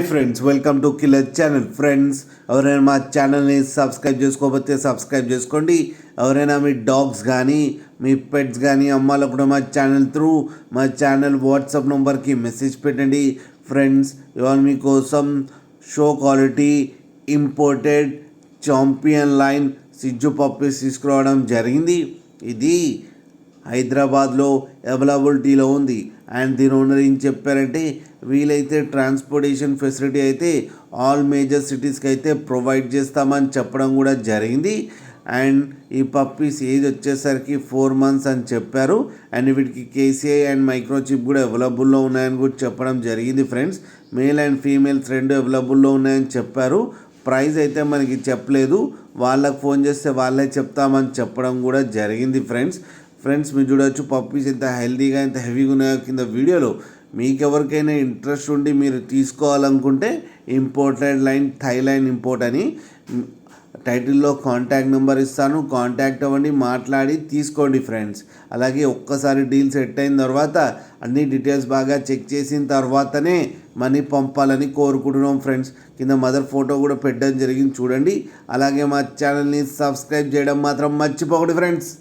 Friends welcome to killer channel. Friends ఎవరైనా మా ఛానల్ని సబ్స్క్రైబ్ చేసుకోకపోతే సబ్స్క్రైబ్ చేసుకోండి. ఎవరైనా మీ డాగ్స్ కానీ మీ పెట్స్ కానీ అమ్మాలనుకుంటే మా ఛానల్ వాట్సాప్ నెంబర్కి మెసేజ్ పెట్టండి. ఫ్రెండ్స్ ఇవాళ మీకోసం show quality imported champion line సిజ్జు పప్పీస్ తీసుకురావడం జరిగింది. ఇది హైదరాబాద్లో అవైలబిలిటీలో ఉంది. అండ్ దీని ఓనర్ ఏం చెప్పారంటే వీలైతే ట్రాన్స్పోర్టేషన్ ఫెసిలిటీ అయితే ఆల్ మేజర్ సిటీస్కి అయితే ప్రొవైడ్ చేస్తామని చెప్పడం కూడా జరిగింది. అండ్ ఈ పప్పీస్ ఏజ్ వచ్చేసరికి 4 months అని చెప్పారు. అండ్ వీటికి కేసీఐ అండ్ మైక్రోచిప్ కూడా అవైలబుల్లో ఉన్నాయని కూడా చెప్పడం జరిగింది. ఫ్రెండ్స్ మేల్ అండ్ ఫీమేల్స్ రెండు అవైలబుల్లో ఉన్నాయని చెప్పారు. ప్రైస్ అయితే మనకి చెప్పలేదు, వాళ్ళకి ఫోన్ చేస్తే వాళ్ళే చెప్తామని చెప్పడం కూడా జరిగింది. ఫ్రెండ్స్ మీరు చూడవచ్చు పప్పీస్ ఎంత హెల్తీగా ఎంత హెవీగా ఉన్నాయో కింద వీడియోలో. మీకు ఎవరికైనా ఇంట్రెస్ట్ ఉండి మీరు తీసుకోవాలనుకుంటే ఇంపోర్టెడ్ లైన్ థైలాండ్ ఇంపోర్ట్ అని టైటిల్లో కాంటాక్ట్ నెంబర్ ఇస్తాను, కాంటాక్ట్ అవ్వండి, మాట్లాడి తీసుకోండి ఫ్రెండ్స్. అలాగే ఒక్కసారి డీల్ సెట్ అయిన తర్వాత అన్ని డీటెయిల్స్ బాగా చెక్ చేసిన తర్వాతనే మనీ పంపాలని కోరుకుంటున్నాం. ఫ్రెండ్స్ కింద మదర్ ఫోటో కూడా పెట్టడం జరిగింది చూడండి. అలాగే మా ఛానల్ని సబ్స్క్రైబ్ చేయడం మాత్రం మర్చిపోకండి ఫ్రెండ్స్.